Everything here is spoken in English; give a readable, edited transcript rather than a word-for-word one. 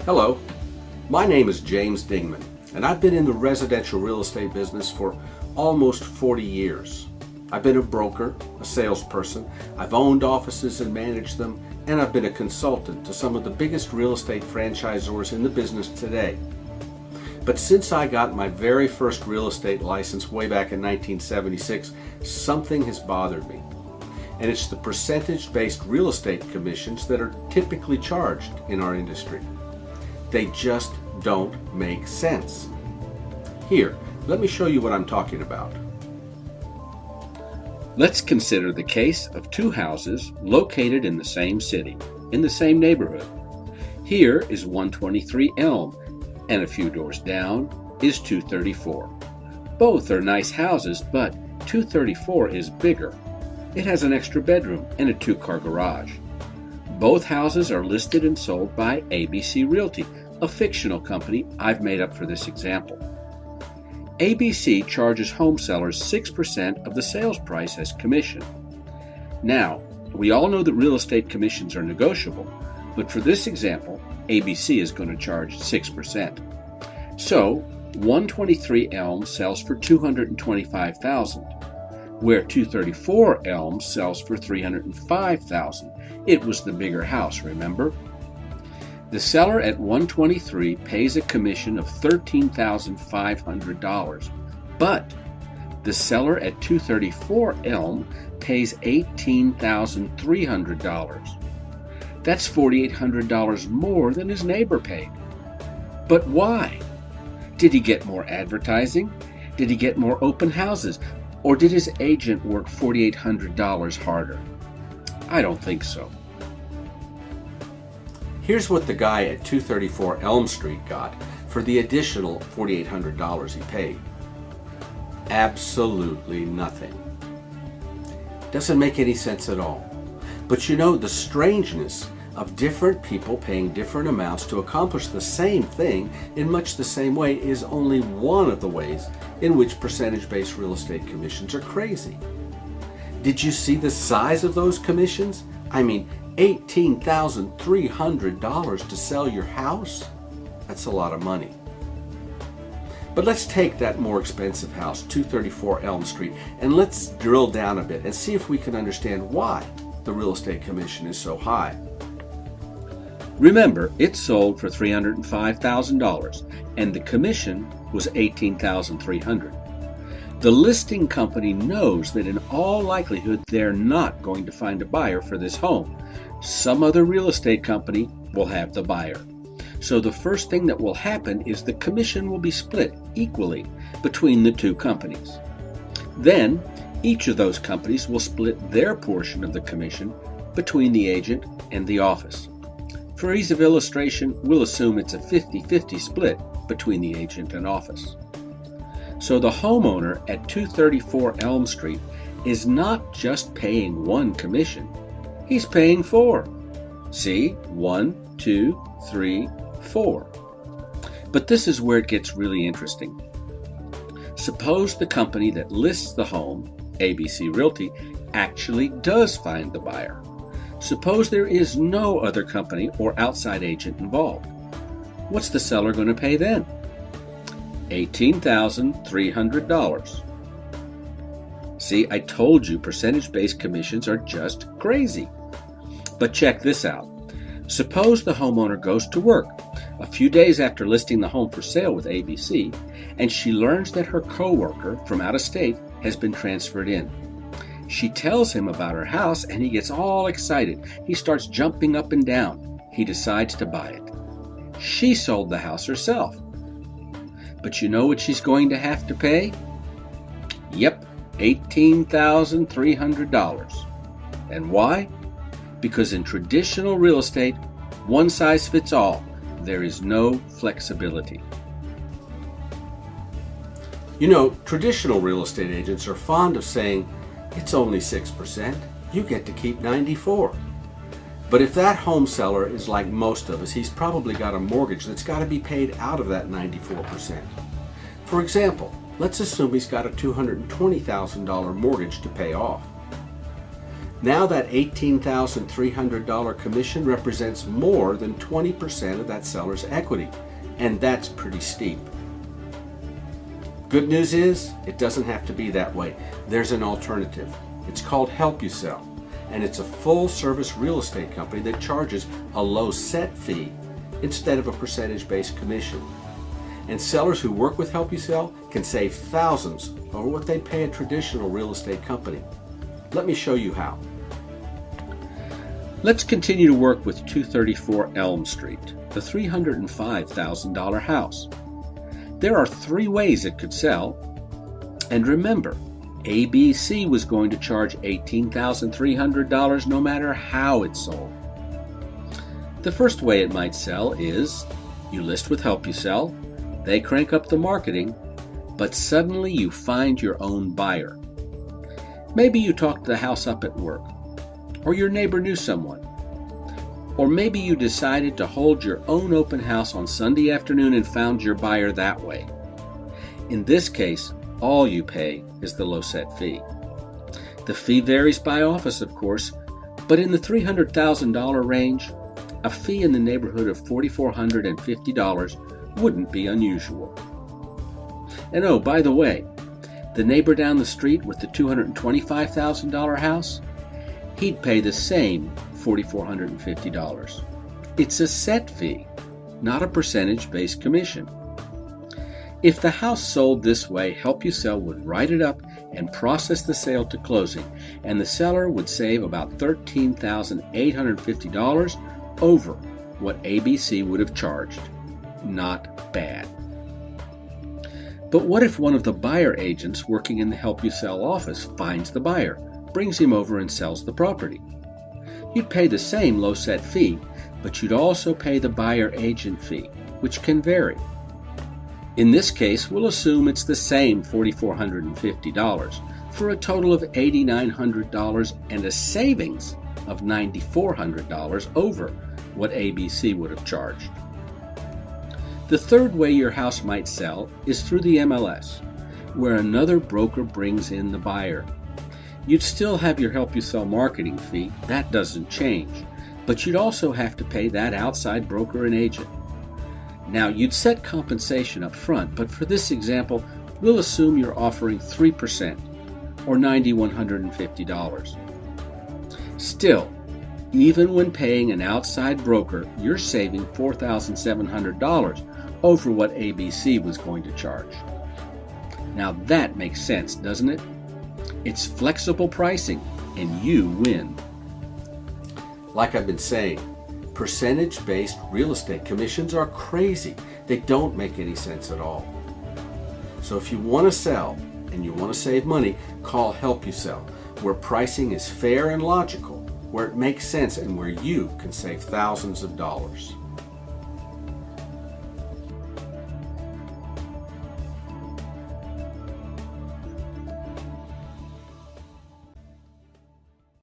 Hello, my name is James Dingman, and I've been in the residential real estate business for almost 40 years. I've been a broker, a salesperson, I've owned offices and managed them, and I've been a consultant to some of the biggest real estate franchisors in the business today. But since I got my very first real estate license way back in 1976, something has bothered me. And it's the percentage-based real estate commissions that are typically charged in our industry. They just don't make sense. Here, let me show you what I'm talking about. Let's consider the case of two houses located in the same city, in the same neighborhood. Here is 123 Elm, and a few doors down is 234. Both are nice houses, but 234 is bigger. It has an extra bedroom and a two-car garage. Both houses are listed and sold by ABC Realty, a fictional company I've made up for this example. ABC charges home sellers 6% of the sales price as commission. Now, we all know that real estate commissions are negotiable, but for this example, ABC is going to charge 6%. So, 123 Elm sells for $225,000, where 234 Elm sells for $305,000. It was the bigger house, remember? The seller at 123 pays a commission of $13,500, but the seller at 234 Elm pays $18,300. That's $4,800 more than his neighbor paid. But why? Did he get more advertising? Did he get more open houses? Or did his agent work $4,800 harder? I don't think so. Here's what the guy at 234 Elm Street got for the additional $4,800 he paid. Absolutely nothing. Doesn't make any sense at all. But you know, the strangeness of different people paying different amounts to accomplish the same thing in much the same way is only one of the ways in which percentage-based real estate commissions are crazy. Did you see the size of those commissions? I mean, $18,300 to sell your house? That's a lot of money. But let's take that more expensive house, 234 Elm Street, and let's drill down a bit and see if we can understand why the real estate commission is so high. Remember, it sold for $305,000, and the commission was $18,300. The listing company knows that in all likelihood they're not going to find a buyer for this home. Some other real estate company will have the buyer. So the first thing that will happen is the commission will be split equally between the two companies. Then, each of those companies will split their portion of the commission between the agent and the office. For ease of illustration, we'll assume it's a 50-50 split between the agent and office. So the homeowner at 234 Elm Street is not just paying one commission, he's paying four. See? 1, 2, 3, 4. But this is where it gets really interesting. Suppose the company that lists the home, ABC Realty, actually does find the buyer. Suppose there is no other company or outside agent involved. What's the seller going to pay then? $18,300. See, I told you percentage-based commissions are just crazy. But check this out. Suppose the homeowner goes to work a few days after listing the home for sale with ABC, and she learns that her coworker from out of state has been transferred in. She tells him about her house, and he gets all excited. He starts jumping up and down. He decides to buy it. She sold the house herself. But you know what she's going to have to pay? Yep, $18,300. And why? Because in traditional real estate, one size fits all. There is no flexibility. You know, traditional real estate agents are fond of saying, it's only 6%, you get to keep 94%. But if that home seller is like most of us, he's probably got a mortgage that's got to be paid out of that 94%. For example, let's assume he's got a $220,000 mortgage to pay off. Now that $18,300 commission represents more than 20% of that seller's equity, and that's pretty steep. Good news is, it doesn't have to be that way. There's an alternative. It's called Help You Sell, and it's a full-service real estate company that charges a low set fee instead of a percentage-based commission. And sellers who work with Help You Sell can save thousands over what they'd pay a traditional real estate company. Let me show you how. Let's continue to work with 234 Elm Street, the $305,000 house. There are 3 ways it could sell. And remember, ABC was going to charge $18,300 no matter how it sold. The first way it might sell is you list with Help You Sell, they crank up the marketing, but suddenly you find your own buyer. Maybe you talked the house up at work, or your neighbor knew someone, or maybe you decided to hold your own open house on Sunday afternoon and found your buyer that way. In this case, all you pay is the low set fee. The fee varies by office, of course, but in the $300,000 range, a fee in the neighborhood of $4,450 wouldn't be unusual. And oh, by the way, the neighbor down the street with the $225,000 house, he'd pay the same $4,450. It's a set fee, not a percentage-based commission. If the house sold this way, Help You Sell would write it up and process the sale to closing, and the seller would save about $13,850 over what ABC would have charged. Not bad. But what if one of the buyer agents working in the Help You Sell office finds the buyer, brings him over and sells the property? You'd pay the same low set fee, but you'd also pay the buyer agent fee, which can vary. In this case, we'll assume it's the same $4,450 for a total of $8,900 and a savings of $9,400 over what ABC would have charged. The third way your house might sell is through the MLS, where another broker brings in the buyer. You'd still have your Help You Sell marketing fee, that doesn't change, but you'd also have to pay that outside broker and agent. Now, you'd set compensation up front, but for this example, we'll assume you're offering 3%, or $9,150. Still, even when paying an outside broker, you're saving $4,700 over what ABC was going to charge. Now that makes sense, doesn't it? It's flexible pricing, and you win. Like I've been saying, percentage-based real estate commissions are crazy. They don't make any sense at all. So if you want to sell and you want to save money, call Help You Sell, where pricing is fair and logical, where it makes sense, and where you can save thousands of dollars.